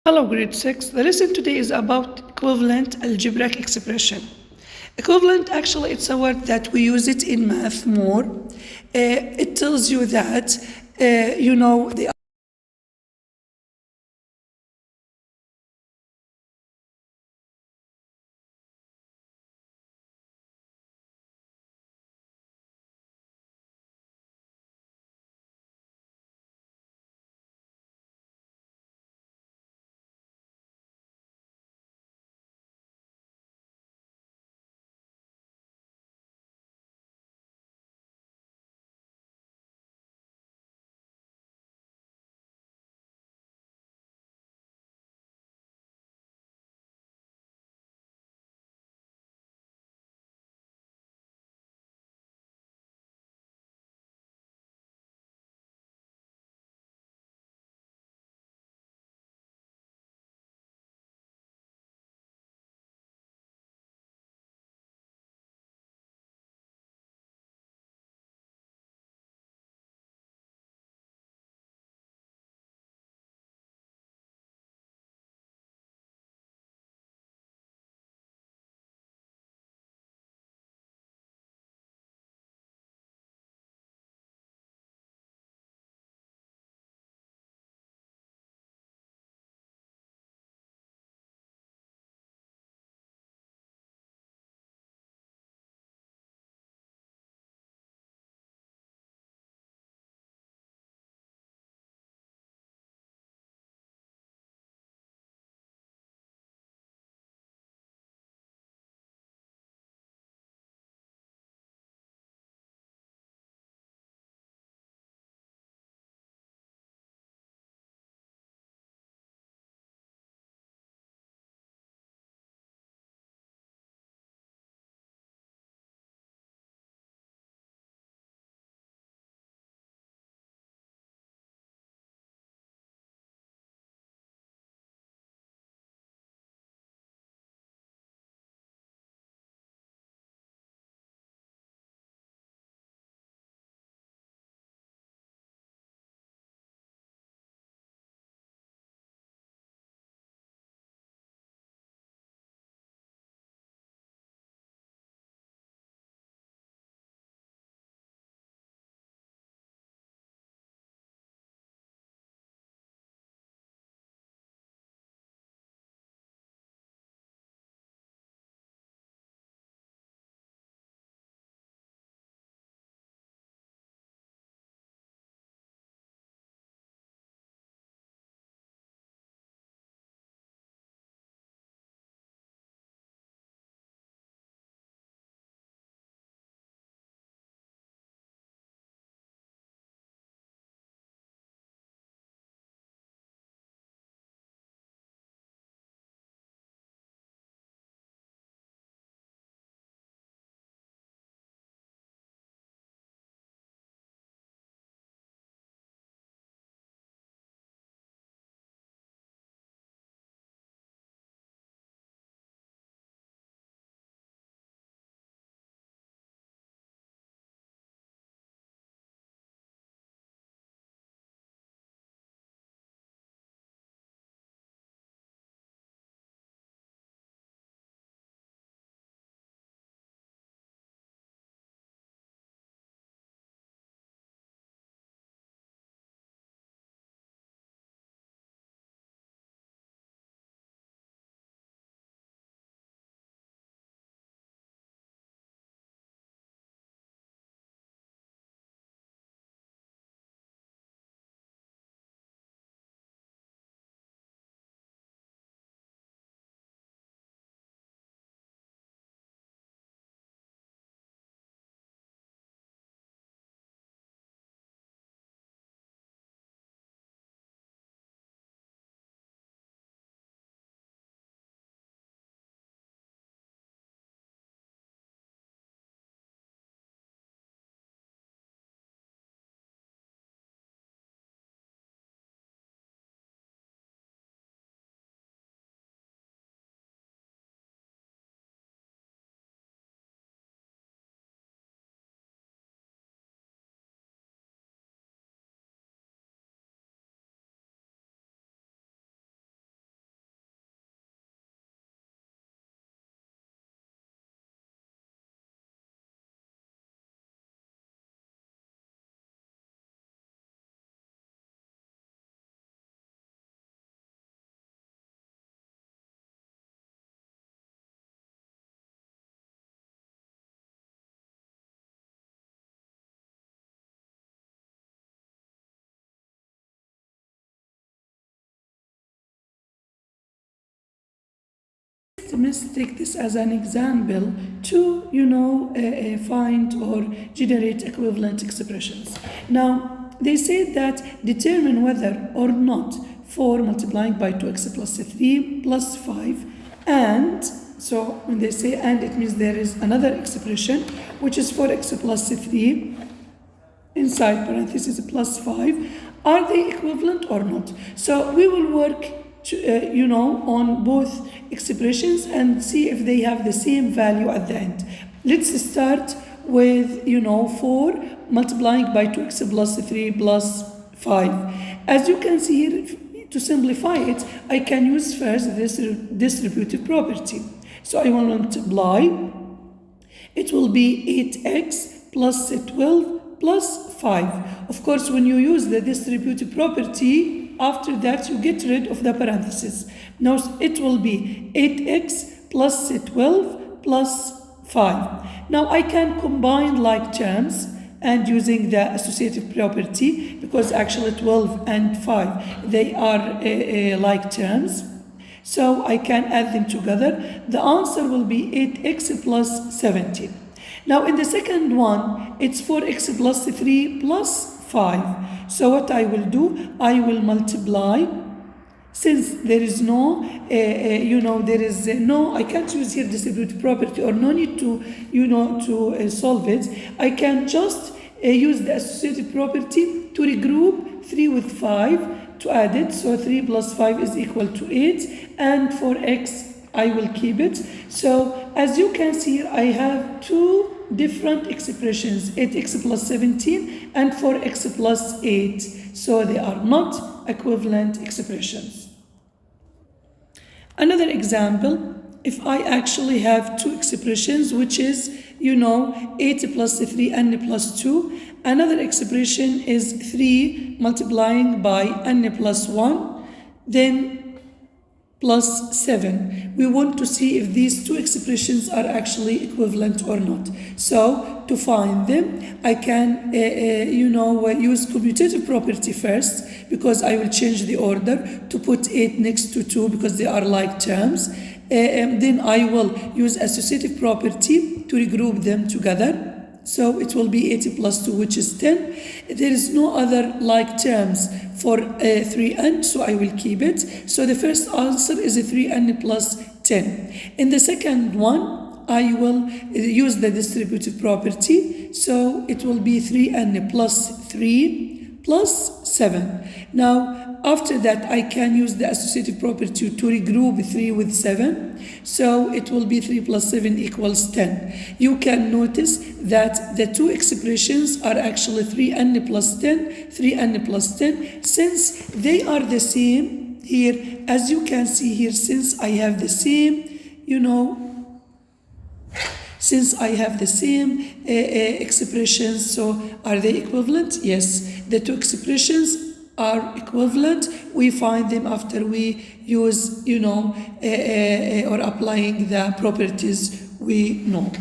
Hello, grade 6. The lesson today is about equivalent algebraic expression. Equivalent, actually, it's a word that we use it in math more. It tells you that, the students take this as an example to, find or generate equivalent expressions. Now, they say that determine whether or not 4 multiplying by 2x plus 3 plus 5 and, so when they say and, it means there is another expression which is 4x plus 3 inside parentheses plus 5. Are they equivalent or not? So we will work on both expressions and see if they have the same value at the end. Let's start with 4 multiplying by 2x plus 3 plus 5. As you can see here, to simplify it, I can use first this distributive property. So I will multiply. It will be 8x plus 12 plus 5. Of course, when you use the distributive property, after that you get rid of the parentheses. Now it will be 8x plus 12 plus 5. Now I can combine like terms and using the associative property, because actually 12 and 5, they are like terms. So I can add them together. The answer will be 8x plus 17. Now in the second one, it's 4x plus 3 plus 5. So what I will do, I will multiply. Since there is no, I can't use here distributive property or no need to, solve it. I can just use the associative property to regroup 3 with 5 to add it. So 3 plus 5 is equal to 8. And for x, I will keep it. So as you can see here, I have two different expressions, 8x plus 17 and 4x plus 8. So they are not equivalent expressions. Another example, if I actually have two expressions, which is, 8 plus 3 n plus 2. Another expression is 3 multiplying by n plus 1, then plus 7. We want to see if these two expressions are actually equivalent or not. So to find them, I can, use commutative property first, because I will change the order to put 8 next to 2 because they are like terms. Then I will use associative property to regroup them together. So it will be 8 plus 2, which is 10. There is no other like terms for 3n, so I will keep it. So the first answer is 3n plus 10. In the second one, I will use the distributive property. So it will be 3n plus 3 plus 7. Now, after that, I can use the associative property to regroup 3 with 7. So it will be 3 plus 7 equals 10. You can notice that the two expressions are actually 3n plus 10, 3n plus 10. Since they are the same here, as you can see here, since I have the same, since I have the same expressions, so are they equivalent? Yes, the two expressions are equivalent. We find them after we use, or applying the properties we know.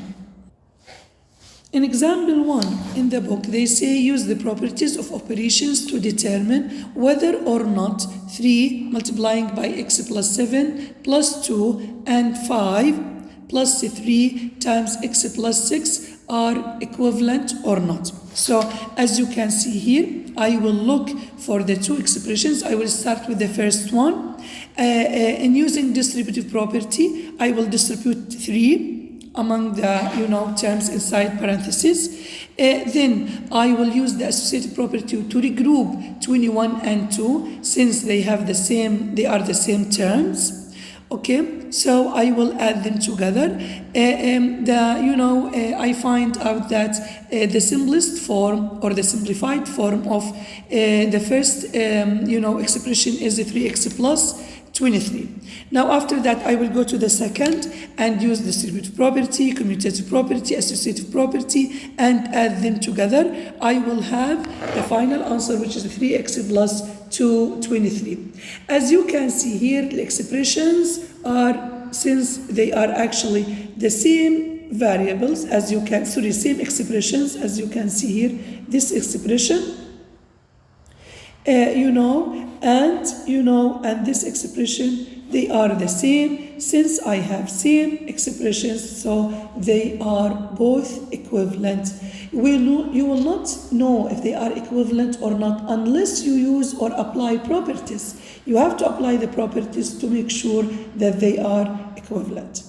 In example 1 in the book, they say use the properties of operations to determine whether or not 3 multiplying by x plus 7 plus 2 and 5 plus 3 times x plus 6 are equivalent or not. So as you can see here, I will look for the two expressions. I will start with the first one. In using distributive property, I will distribute 3 among the terms inside parentheses. Then I will use the associative property to regroup 21 and 2 since they are the same terms. Okay, so I will add them together. I find out that the simplest form or the simplified form of the first expression is 3x plus 23. Now after that, I will go to the second and use distributive property, commutative property, associative property, and add them together. I will have the final answer, which is 3x plus 23. As you can see here, the expressions are, since they are actually the same variables, same expressions, as you can see here, this expression, and this expression, they are the same. since I have seen expressions, so they are both equivalent. You will not know if they are equivalent or not unless you use or apply properties. You have to apply the properties to make sure that they are equivalent.